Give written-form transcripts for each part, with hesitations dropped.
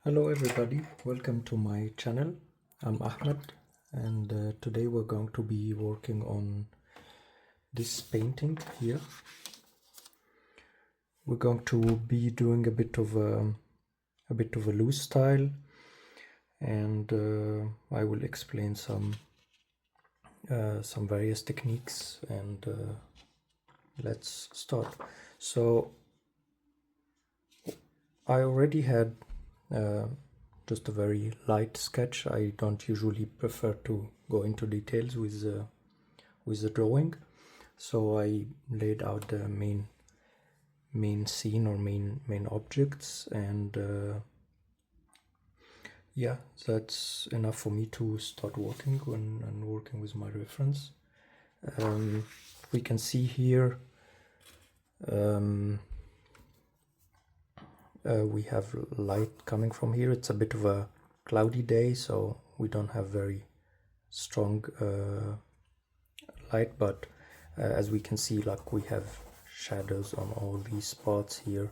Hello everybody, welcome to my channel. I'm Ahmed and today we're going to be working on this painting here. We're going to be doing a bit of a loose style, and I will explain some various techniques, and let's start. So I already had just a very light sketch. I don't usually prefer to go into details with the drawing, so I laid out the main scene or main objects, and yeah, that's enough for me to start working on and working with my reference. We can see here we have light coming from here. It's a bit of a cloudy day, so we don't have very strong light, but as we can see, like, we have shadows on all these spots here,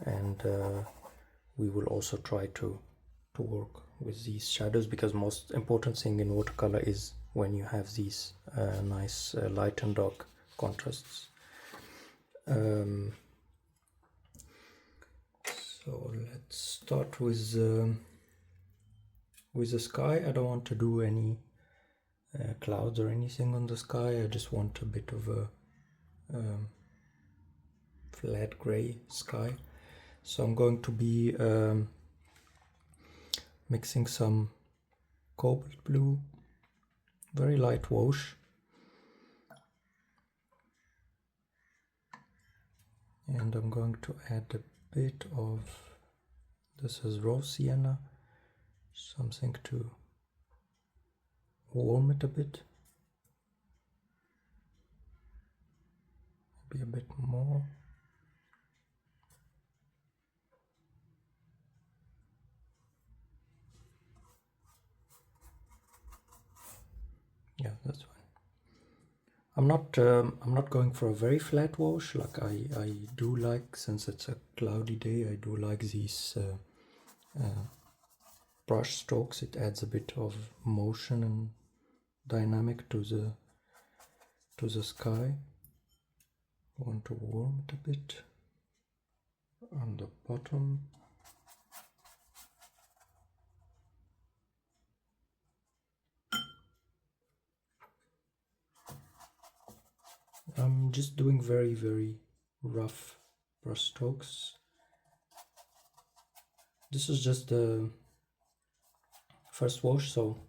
and we will also try to work with these shadows, because most important thing in watercolor is when you have these nice light and dark contrasts. So let's start with the sky. I don't want to do any clouds or anything on the sky. I just want a bit of a flat gray sky. So I'm going to be mixing some cobalt blue, very light wash, and I'm going to add a bit of, this is raw sienna, something to warm it a bit, maybe a bit more. Yeah, that's fine. I'm not going for a very flat wash. Like, I do like, since it's a cloudy day, I do like these brush strokes. It adds a bit of motion and dynamic to the sky. I want to warm it a bit on the bottom. I'm just doing very rough brush strokes. This is just the first wash, so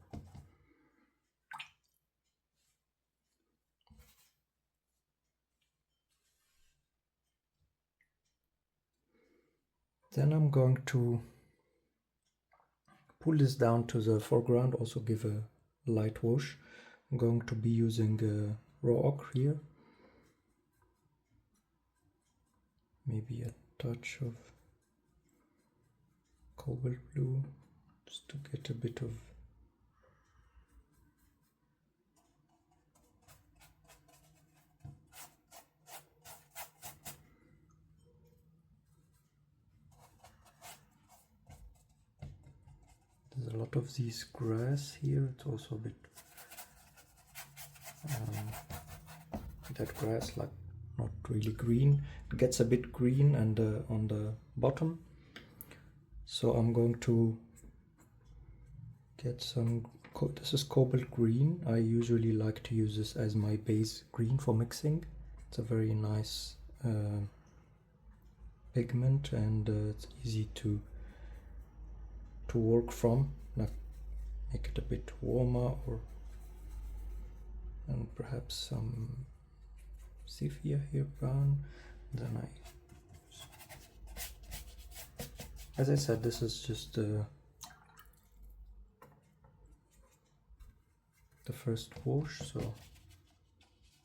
then I'm going to pull this down to the foreground, also give a light wash. I'm going to be using raw ochre here, maybe a touch of cobalt blue, just to get a bit of there's a lot of these grass here. It's also a bit that grass, like, not really green. It gets a bit green and on the bottom, so I'm going to get some this is Cobalt Green. I usually like to use this as my base green for mixing. It's a very nice pigment, and it's easy to work from. Like, make it a bit warmer, and perhaps some Sephia here brown. Then as I said, this is just the first wash, so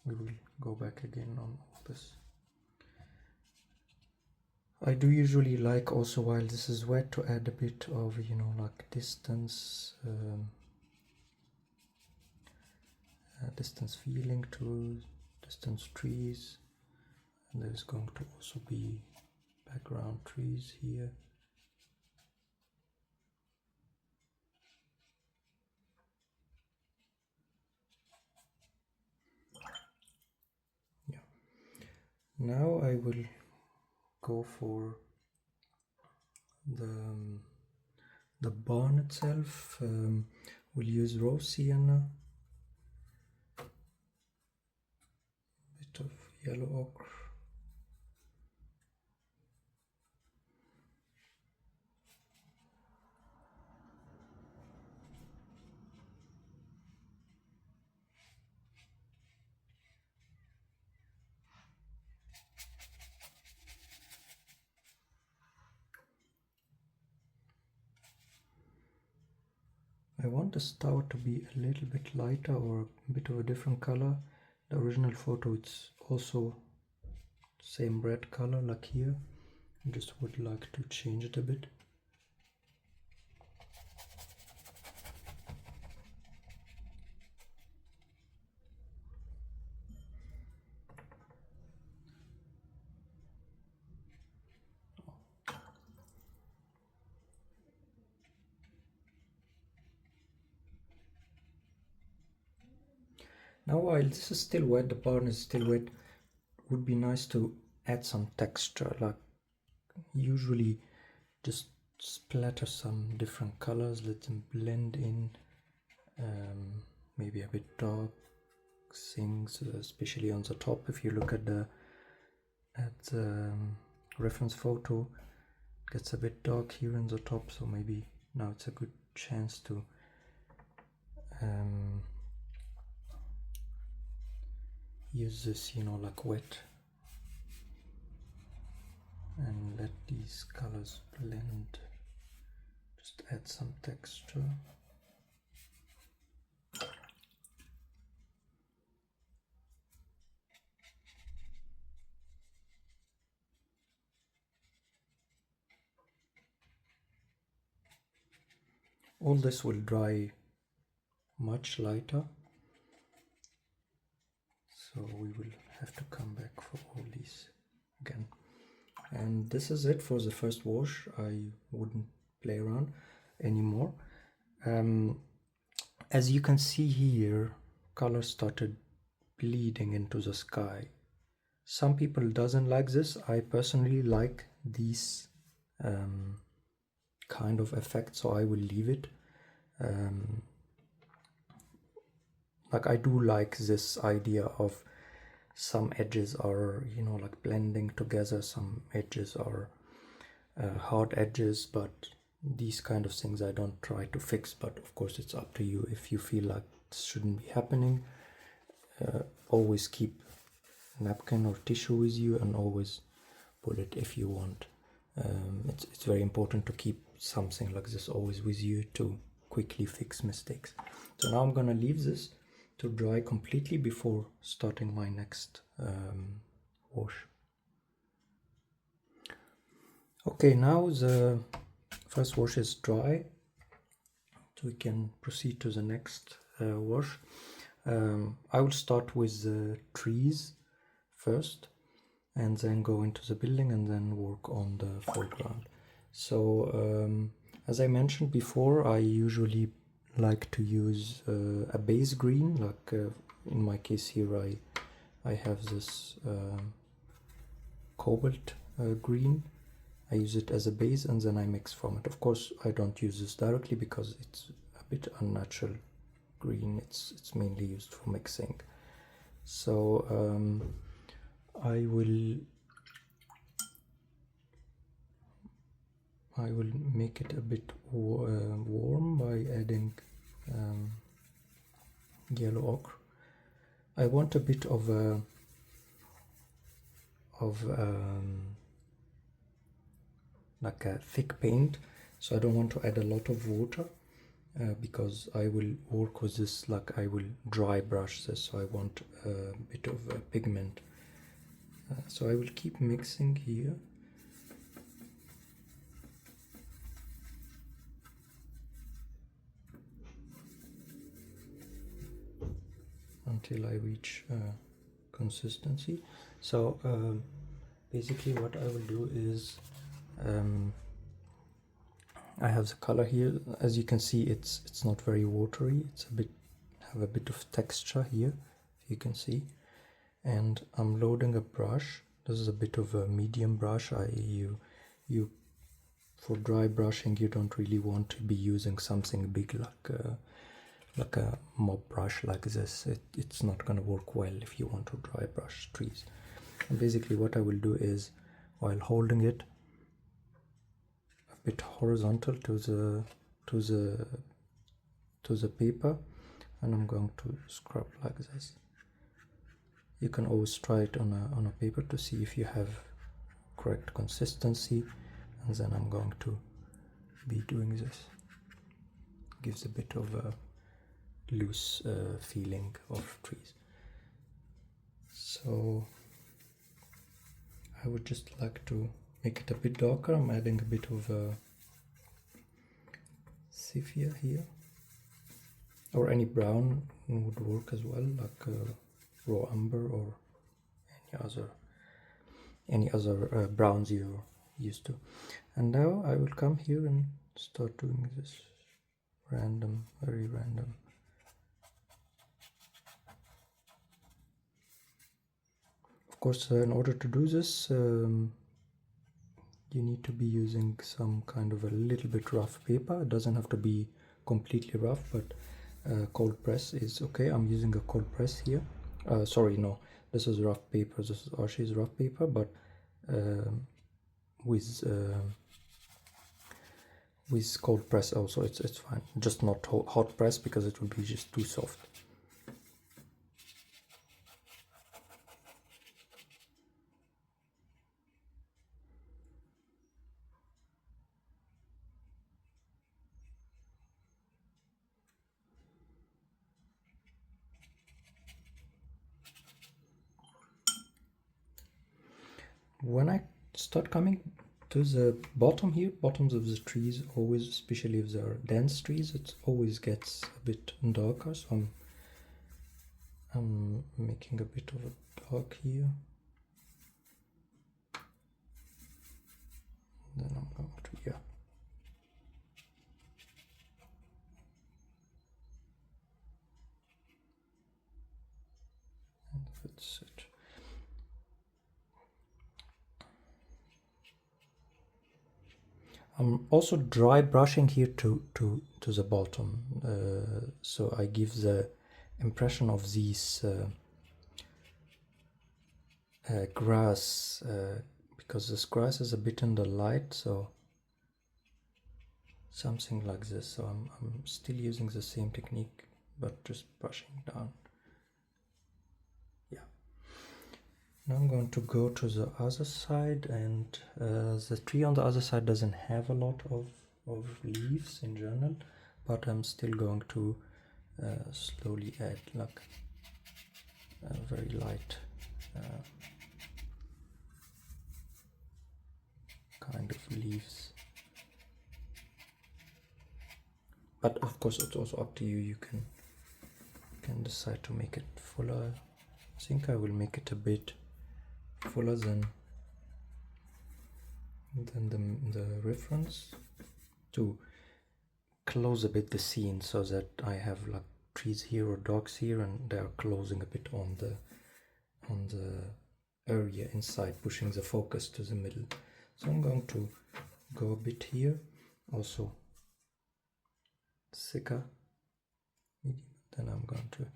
we will go back again on all this. I do usually like, also while this is wet, to add a bit of, like, distance feeling to distance trees, and there's going to also be background trees here. Now I will go for the barn itself. We'll use raw sienna, bit of yellow ochre, I want the star to be a little bit lighter or a bit of a different color. The original photo, it's also same red color like here. I just would like to change it a bit. Now while this is still wet, the barn is still wet, would be nice to add some texture, like usually just splatter some different colors, let them blend in, maybe a bit dark things, especially on the top. If you look at the reference photo, it gets a bit dark here in the top, so maybe now it's a good chance to use this, you know, like wet, and let these colors blend. Just add some texture. All this will dry much lighter, so we will have to come back for all these again. And this is it for the first wash. I wouldn't play around anymore. As you can see here, color started bleeding into the sky. Some people doesn't like this. I personally like these kind of effect, so I will leave it. Like I do like this idea of some edges are, you know, like blending together, some edges are hard edges, but these kind of things I don't try to fix. But of course it's up to you. If you feel like this shouldn't be happening, always keep napkin or tissue with you, and always pull it if you want. It's very important to keep something like this always with you to quickly fix mistakes. So now I'm gonna leave this to dry completely before starting my next wash. Okay, now the first wash is dry, so we can proceed to the next wash. I will start with the trees first, and then go into the building, and then work on the foreground. So as I mentioned before, I usually like to use a base green, like in my case here I have this Cobalt Green. I use it as a base, and then I mix from it. Of course I don't use this directly because it's a bit unnatural green. It's mainly used for mixing. So I will make it a bit warm by adding yellow ochre. I want a bit of like a thick paint, so I don't want to add a lot of water because I will work with this, like I will dry brush this, so I want a bit of pigment. So I will keep mixing here. Until I reach consistency. So basically what I will do is I have the color here. As you can see, it's not very watery. It's have a bit of texture here, you can see. And I'm loading a brush This is a bit of a medium brush. You for dry brushing you don't really want to be using something big like a mop brush like this. It's not gonna work well if you want to dry brush trees. And basically what I will do is, while holding it a bit horizontal to the paper, and I'm going to scrub like this. You can always try it on a paper to see if you have correct consistency, and then I'm going to be doing this. Gives a bit of a loose feeling of trees. So I would just like to make it a bit darker. I'm adding a bit of Sephia here, or any brown would work as well, like raw umber or any other browns you're used to. And now I will come here and start doing this random, very random. Of course, in order to do this, you need to be using some kind of a little bit rough paper. It doesn't have to be completely rough, but cold press is okay. I'm using a cold press here. Sorry, no, this is rough paper. This is Ochre's rough paper, but with cold press also it's fine. Just not hot press, because it will be just too soft. When I start coming to the bottom here, bottoms of the trees always, especially if they're dense trees, it always gets a bit darker. So I'm making a bit of a dark here. Then I'm going to, yeah. And that's it. I'm also dry brushing here to the bottom, so I give the impression of these grass, because this grass is a bit in the light, so something like this. So I'm still using the same technique, but just brushing down. Yeah. Now I'm going to go to the other side, and the tree on the other side doesn't have a lot of leaves in general, but I'm still going to slowly add like a very light kind of leaves. But of course it's also up to you. You can decide to make it fuller. I think I will make it a bit fuller than the reference, to close a bit the scene, so that I have like trees here or dogs here, and they are closing a bit on the area inside, pushing the focus to the middle. So I'm going to go a bit here, also thicker, then I'm going to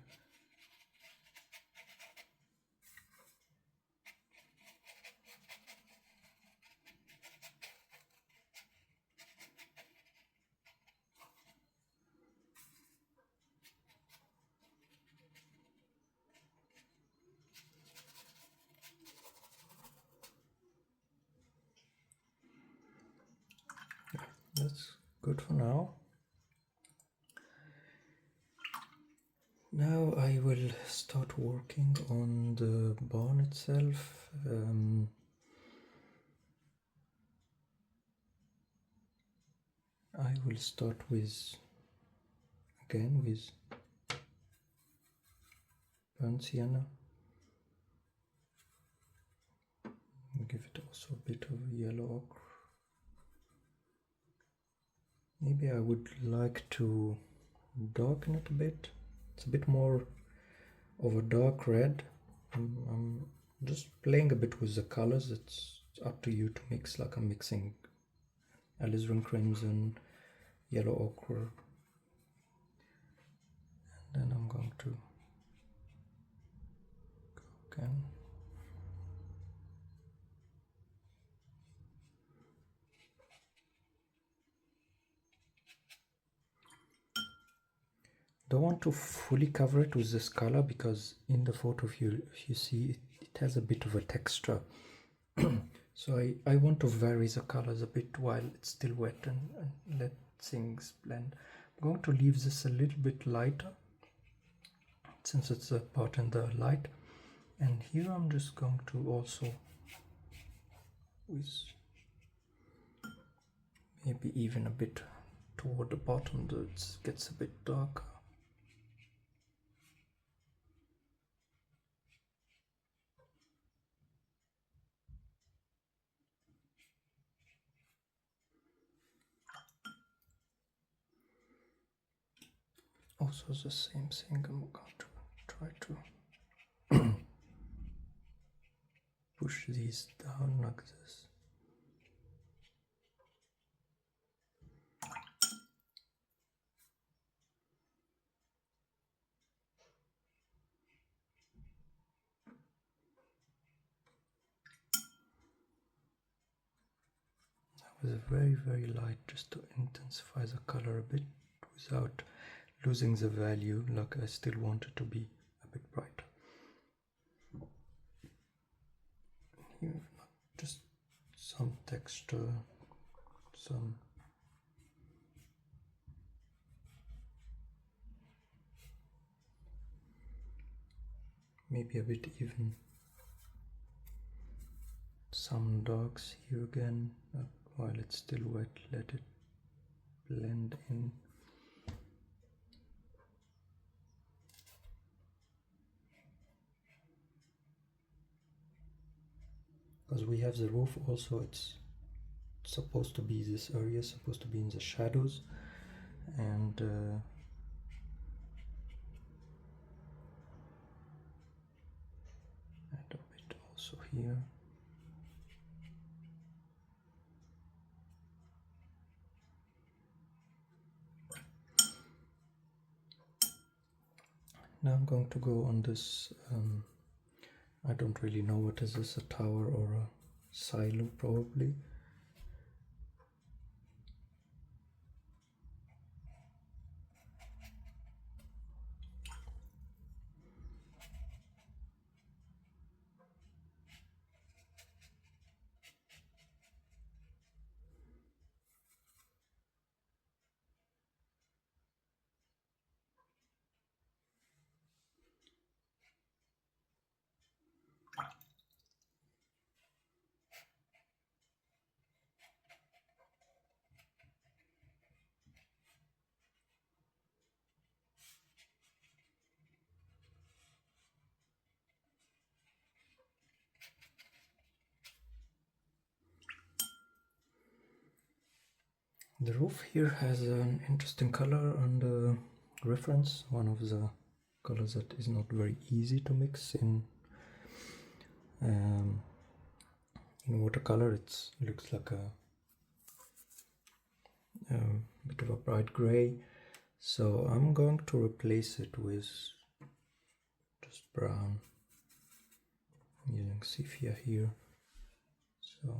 that's good for now. Now I will start working on the barn itself. I will start with burnt sienna. Give it also a bit of yellow ochre. Maybe I would like to darken it a bit. It's a bit more of a dark red. I'm just playing a bit with the colors. It's up to you to mix, like I'm mixing alizarin crimson, yellow ochre, and then I'm going to go again. Don't want to fully cover it with this color because in the photo, if you see it has a bit of a texture. So I want to vary the colors a bit while it's still wet and let things blend. I'm going to leave this a little bit lighter since it's a part in the light, and here I'm just going to also with maybe even a bit toward the bottom so it gets a bit darker. Also the same thing, I'm going to try to push these down like this. That was very light, just to intensify the color a bit without losing the value. Like I still want it to be a bit brighter. Here, just some texture, some maybe a bit even, some darks here again. While it's still wet, let it blend in. Because we have the roof also, it's supposed to be, this area is supposed to be in the shadows, and add a bit also here. Now I'm going to go on this, I don't really know what is this, a tower or a silo probably. The roof here has an interesting color on the reference, one of the colors that is not very easy to mix in watercolor. It looks like a bit of a bright gray, so I'm going to replace it with just brown. I'm using Sephia here, so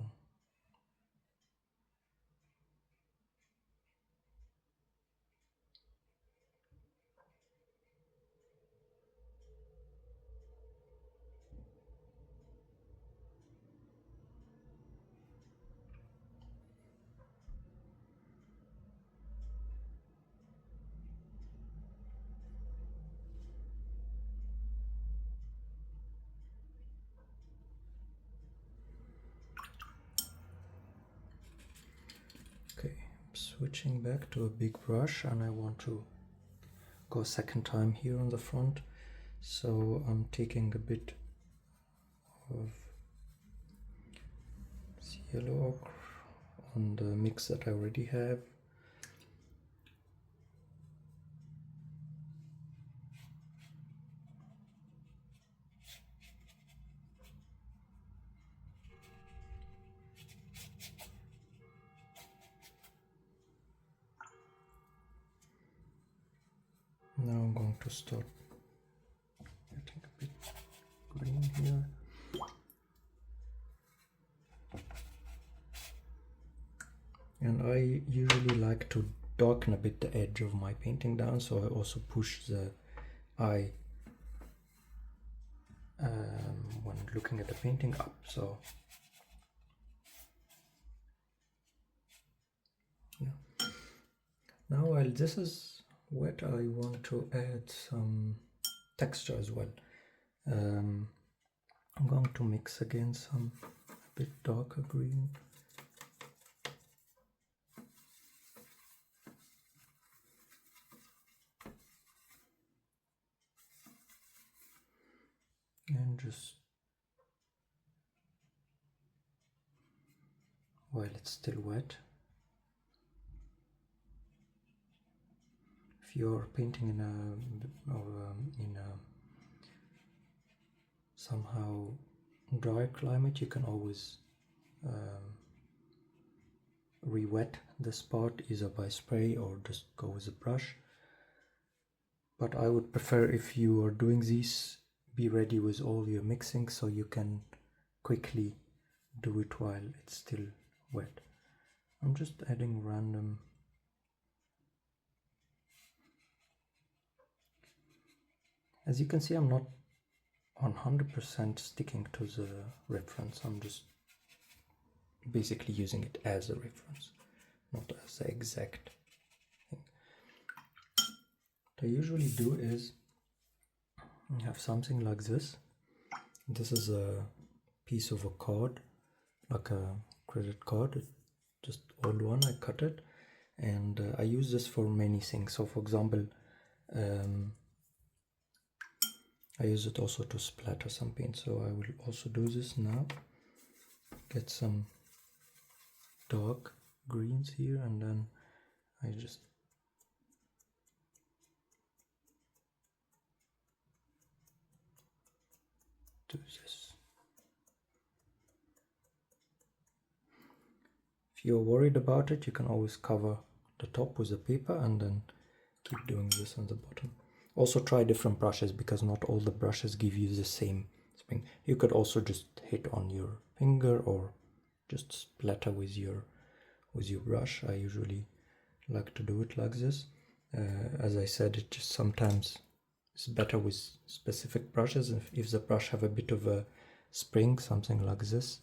okay, I'm switching back to a big brush, and I want to go a second time here on the front, so I'm taking a bit of yellow ochre on the mix that I already have. Now I'm going to start getting a bit green here. And I usually like to darken a bit the edge of my painting down, so I also push the eye when looking at the painting up. So yeah. Now while this is wet, I want to add some texture as well. I'm going to mix again some a bit darker green. And just while it's still wet, if you're painting in a somehow dry climate, you can always re-wet the spot either by spray or just go with a brush. But I would prefer, if you are doing these, be ready with all your mixing so you can quickly do it while it's still wet. I'm just adding random. As you can see, I'm not 100% sticking to the reference. I'm just basically using it as a reference, not as the exact thing. What I usually do is I have something like this. This is a piece of a card, like a credit card, just old one. I cut it, and I use this for many things. So for example, I use it also to splatter some paint, so I will also do this now. Get some dark greens here, and then I just do this. If you're worried about it, you can always cover the top with a paper and then keep doing this on the bottom. Also try different brushes, because not all the brushes give you the same spring. You could also just hit on your finger or just splatter with your brush. I usually like to do it like this. As I said, it just sometimes is better with specific brushes. If the brush have a bit of a spring, something like this,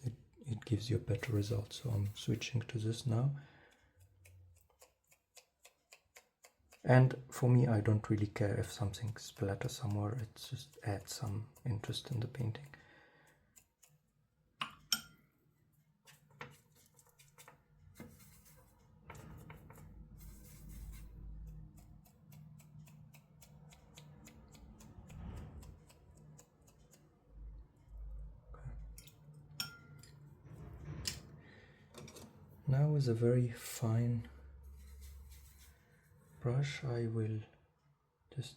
it gives you a better result. So I'm switching to this now. And for me, I don't really care if something splatters somewhere. It just adds some interest in the painting. Now with a very fine brush, I will just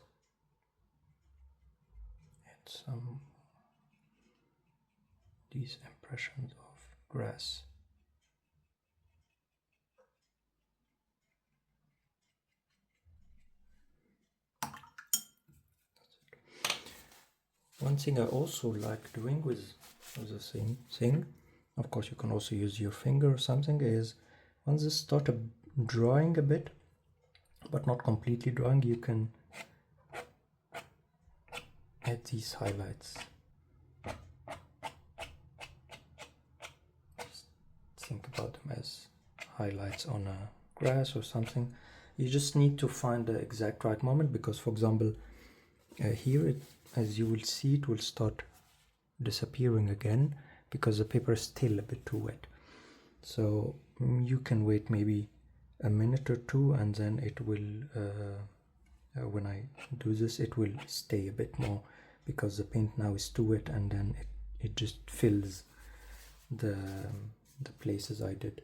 add some these impressions of grass. One thing I also like doing with the same thing, of course you can also use your finger or something, is once this starts drying a bit, but not completely drying, you can add these highlights. Just think about them as highlights on a grass or something. You just need to find the exact right moment, because for example here, as you will see, it will start disappearing again because the paper is still a bit too wet. So you can wait maybe a minute or two, and then it will when I do this, it will stay a bit more, because the paint now is too wet, and then it just fills the places I did.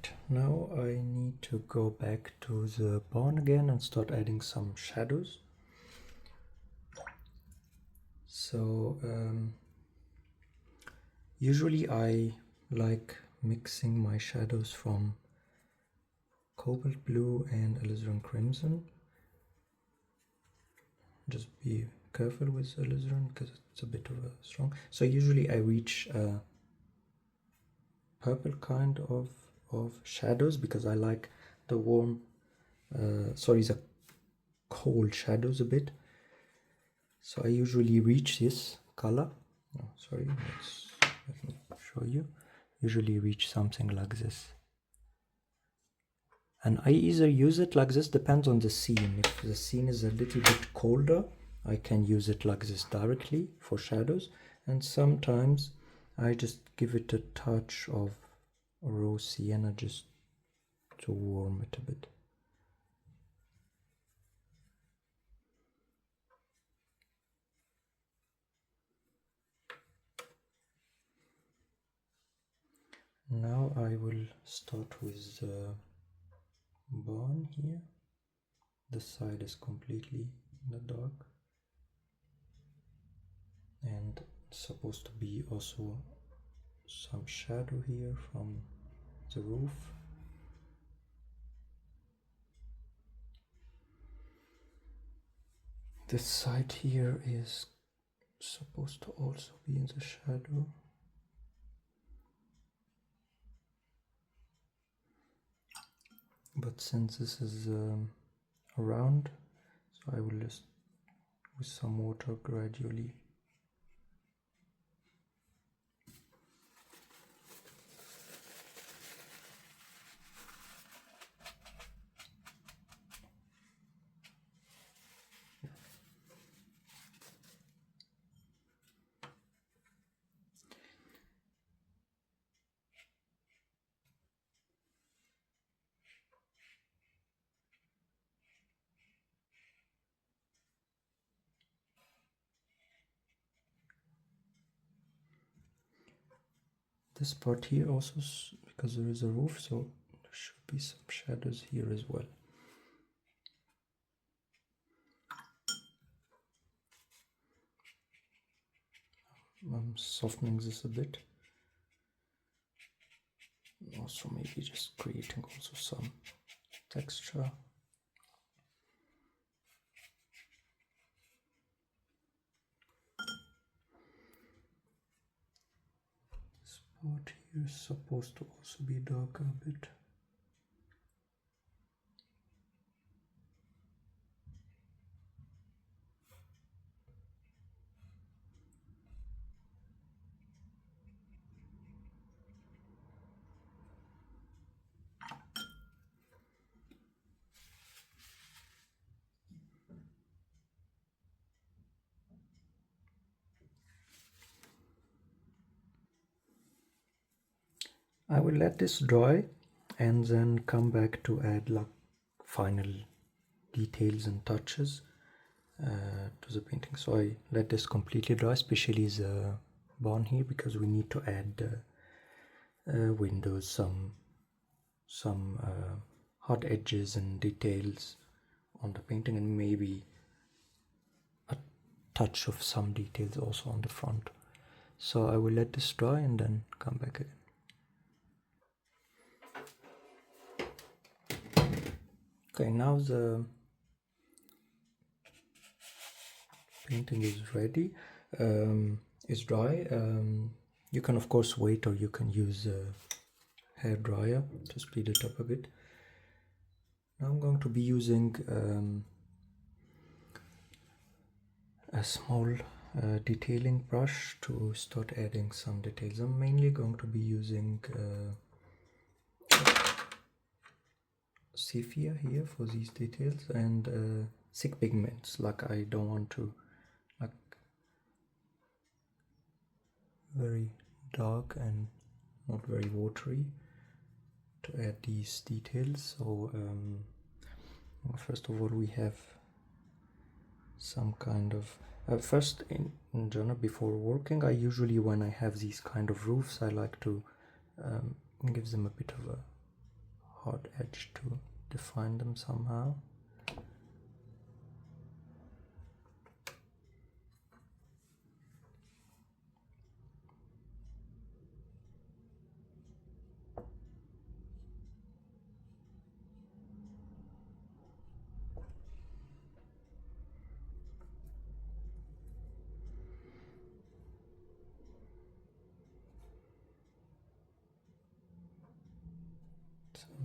Right, now I need to go back to the barn again and start adding some shadows. So usually I like mixing my shadows from Cobalt Blue and Alizarin Crimson. Just be careful with alizarin because it's a bit of a strong. So usually I reach a purple kind of shadows because I like the warm, the cold shadows a bit. So I usually reach this color. Oh, sorry, let me show you. Usually reach something like this. And I either use it like this, depends on the scene. If the scene is a little bit colder, I can use it like this directly for shadows. And sometimes I just give it a touch of raw sienna just to warm it a bit. Now I will start with the barn here. The side is completely in the dark. And it's supposed to be also some shadow here from the roof. This side here is supposed to also be in the shadow. But since this is round, so I will just with some water gradually this part here also, because there is a roof, so there should be some shadows here as well. I'm softening this a bit. Also maybe just creating also some texture. This part here is supposed to also be darker a bit. I will let this dry and then come back to add like final details and touches to the painting. So I let this completely dry, especially the barn here, because we need to add windows, some hard edges and details on the painting, and maybe a touch of some details also on the front. So I will let this dry and then come back again. Okay, now the painting is ready. It's dry. You can of course wait, or you can use a hair dryer to speed it up a bit. Now I'm going to be using a small detailing brush to start adding some details. I'm mainly going to be using Sephia here for these details, and thick pigments. Like I don't want to like very dark and not very watery to add these details. So first of all we have some kind of first in general, before working, I usually, when I have these kind of roofs, I like to give them a bit of a hard edge to define them somehow.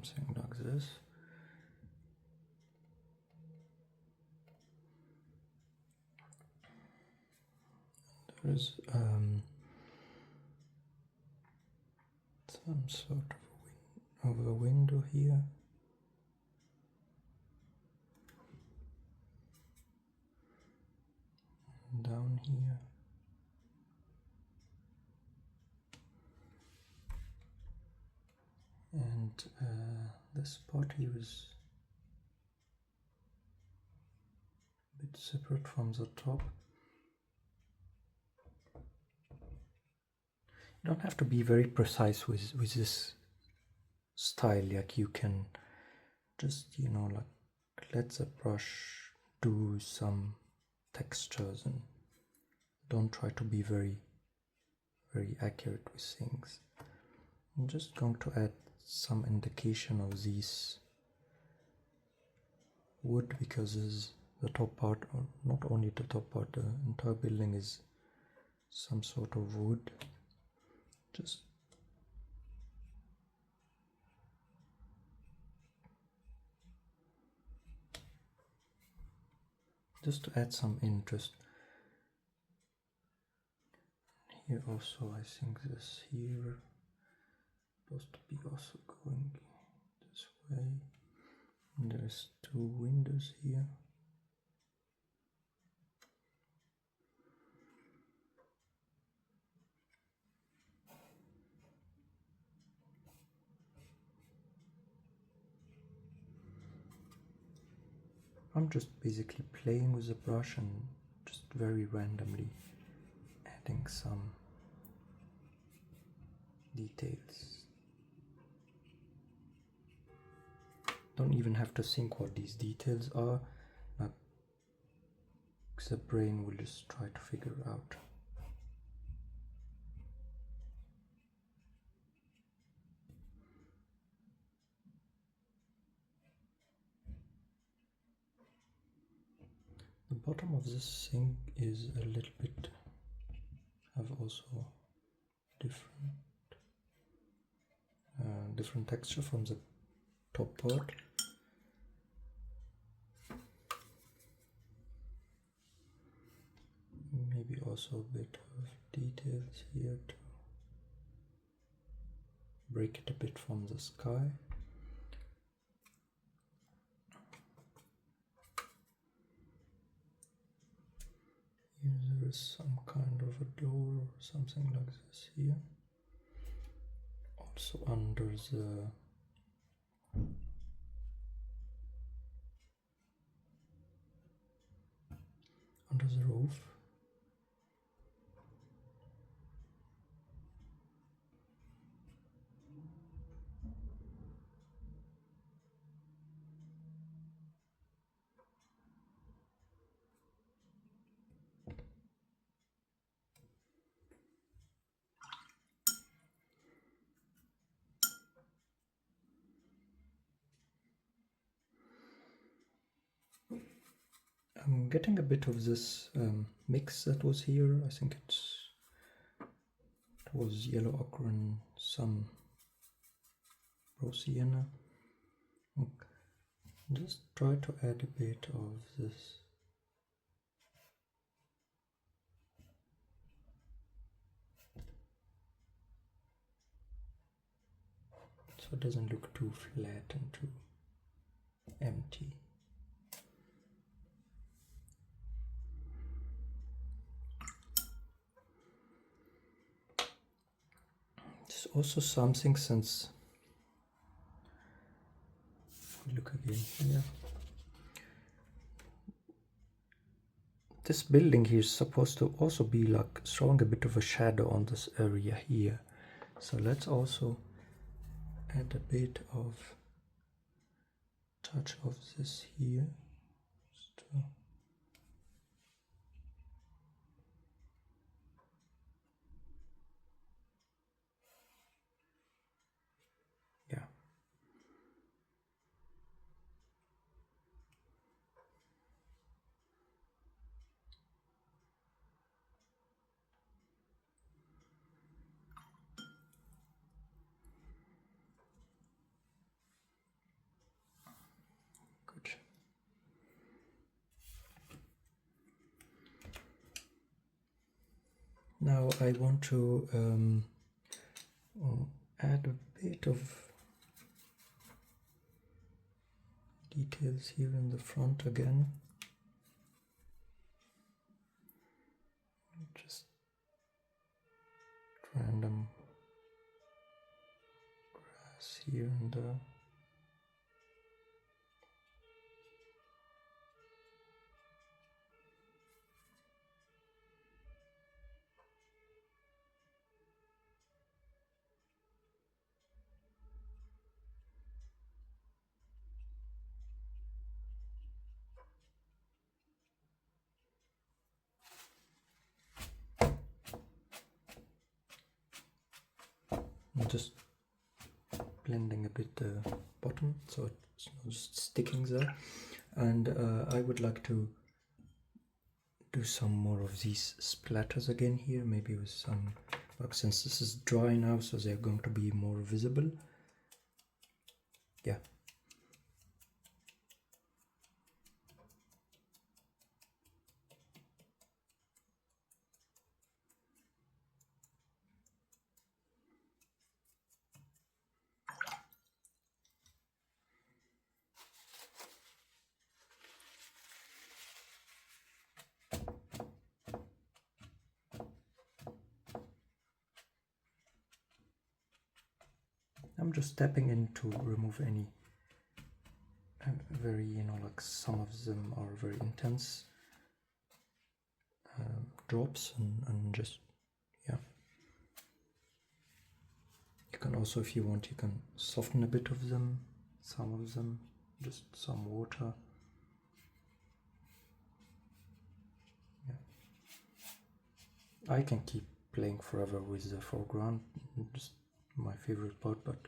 Something like this. There is some sort of a window here. And down here. And this part here is a bit separate from the top. You don't have to be very precise with this style, like you can just, you know, like let the brush do some textures and don't try to be very accurate with things. I'm just going to add some indication of these wood, because the top part, or not only the top part, the entire building is some sort of wood. Just to add some interest. Here also, I think this here supposed to be also going this way. And there's two windows here. I'm just basically playing with the brush and just very randomly adding some details. Don't even have to think what these details are, like the brain will just try to figure out. The bottom of this thing is a little bit, have also different texture from the top part. Maybe also a bit of details here to break it a bit from the sky. Here there is some kind of a door or something like this here. Also under the roof. I'm getting a bit of this mix that was here. I think it was yellow ochre and some rose sienna. Just try to add a bit of this. So it doesn't look too flat and too empty. There's also something, since look again here. This building here is supposed to also be like throwing a bit of a shadow on this area here. So let's also add a bit of touch of this here. Yeah. Good. Now I want to add a bit of details here in the front again. Just random grass here and there. I'm just blending a bit the bottom so it's not just sticking there, and I would like to do some more of these splatters again here, maybe with some, like, since this is dry now, so they're going to be more visible. Yeah. I'm just tapping in to remove any very, like some of them are very intense drops, and just, yeah. You can also, if you want, you can soften a bit of them, some of them, just some water. Yeah. I can keep playing forever with the foreground, just my favorite part, but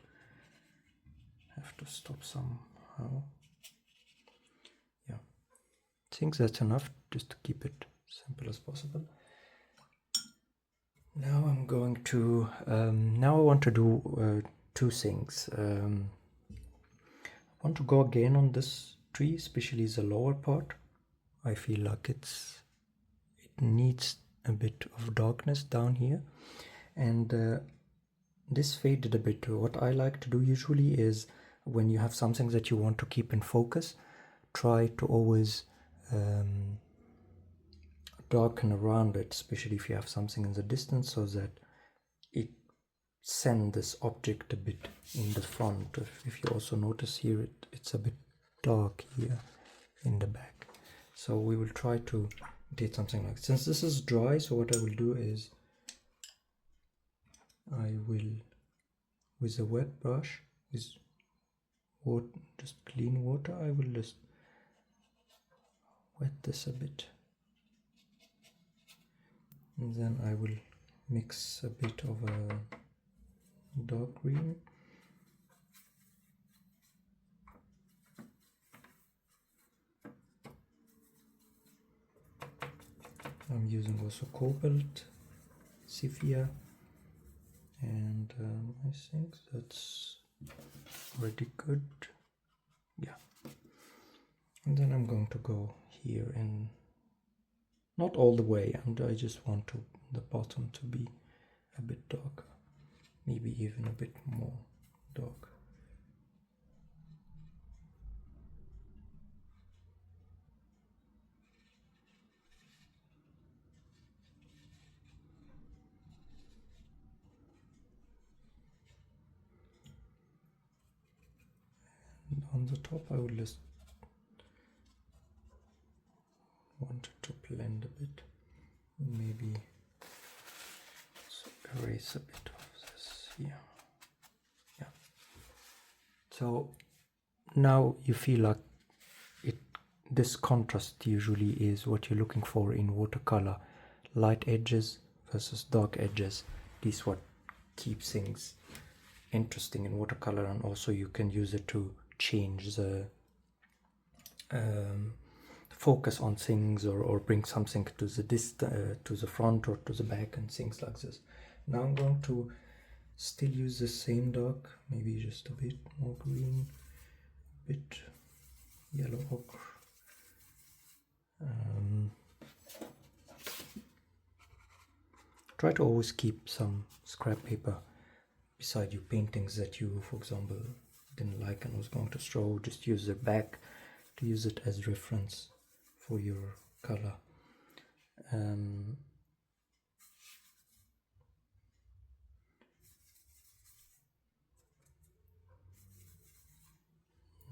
I have to stop somehow. Yeah, I think that's enough just to keep it simple as possible. Now I'm going to, now I want to do two things. I want to go again on this tree, especially the lower part. I feel like it needs a bit of darkness down here, and this faded a bit. What I like to do usually is, when you have something that you want to keep in focus, try to always darken around it, especially if you have something in the distance, so that it sends this object a bit in the front. If you also notice here, it's a bit dark here in the back. So we will try to did something like, since this is dry, so what I will do is I will, with a wet brush, with water, just clean water, I will just wet this a bit, and then I will mix a bit of a dark green. I'm using also Cobalt, Sephia, and I think that's pretty good. Yeah. And then I'm going to go here in, not all the way, and I just want the bottom to be a bit darker, maybe even a bit more dark. And on the top I will just want it to blend a bit, maybe erase a bit of this here. Yeah. So now you feel like this contrast usually is what you're looking for in watercolor. Light edges versus dark edges. This is what keeps things interesting in watercolor, and also you can use it to change the focus on things, or bring something to the to the front or to the back and things like this. Now I'm going to still use the same dark, maybe just a bit more green, a bit yellow ochre. Try to always keep some scrap paper beside your paintings that you, for example, didn't like and was going to throw. Just use the back to use it as reference for your color.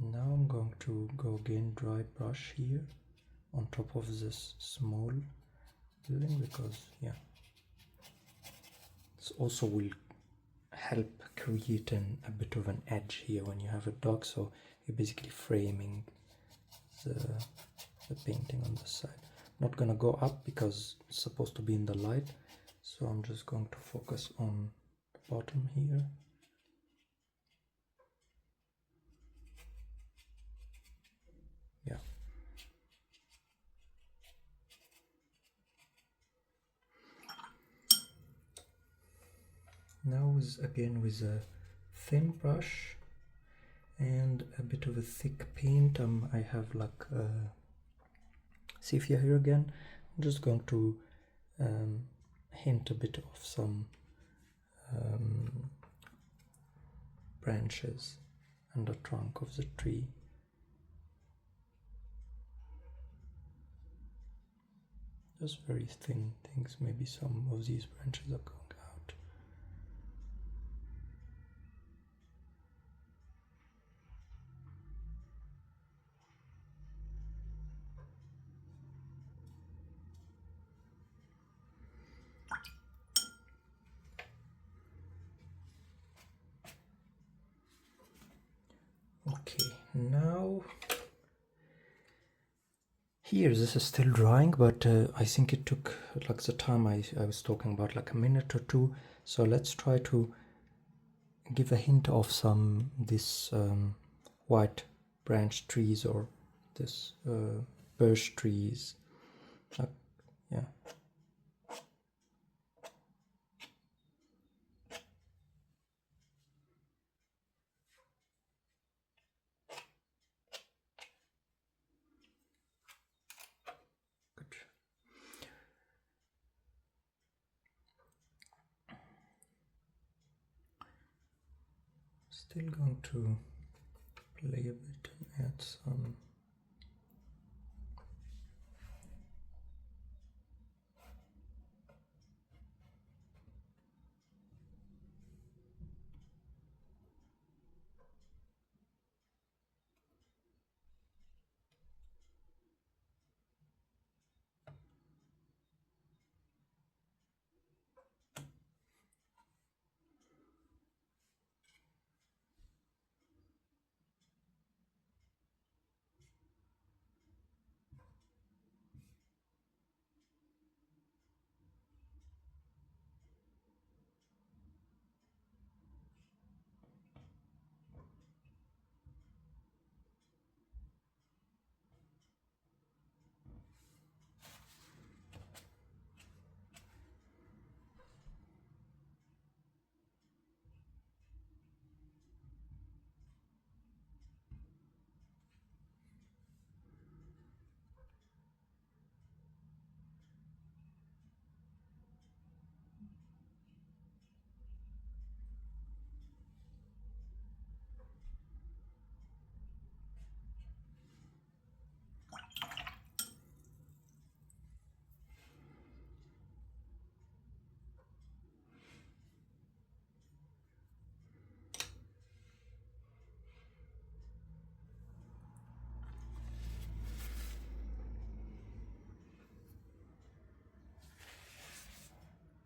Now I'm going to go again dry brush here on top of this small building, because yeah, this also will help create a bit of an edge here when you have a dark, so you're basically framing the painting on the side. Not gonna go up because it's supposed to be in the light, so I'm just going to focus on the bottom here. Yeah. Now again with a thin brush and a bit of a thick paint, I have like Sephia here again. I'm just going to hint a bit of some branches and the trunk of the tree. Just very thin things, maybe some of these branches are going out. Okay, now here this is still drying, but I think it took like the time I was talking about, like a minute or two. So let's try to give a hint of some this white branch trees, or this birch trees. Yeah. Good. Still going to play a bit and add some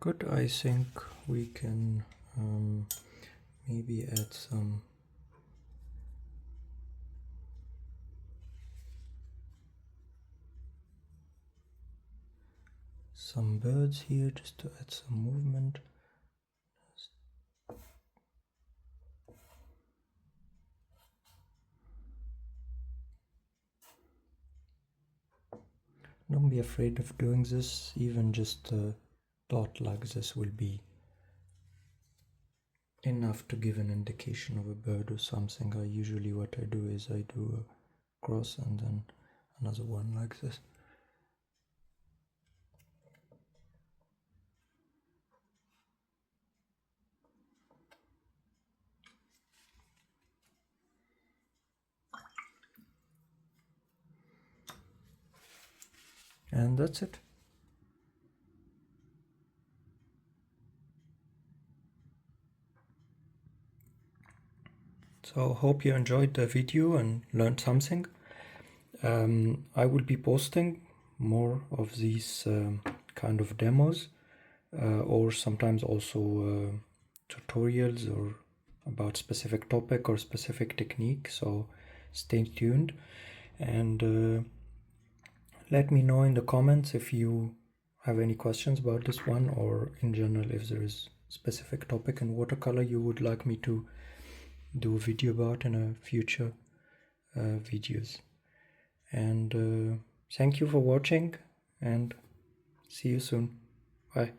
good. I think we can maybe add some some birds here just to add some movement. Don't be afraid of doing this, even just a dot like this will be enough to give an indication of a bird or something. Usually what I do is I do a cross and then another one like this. And that's it. So hope you enjoyed the video and learned something. I will be posting more of these kind of demos or sometimes also tutorials or about specific topic or specific technique, so stay tuned and let me know in the comments if you have any questions about this one, or in general if there is specific topic in watercolor you would like me to do a video about in a future videos. And thank you for watching and see you soon. Bye.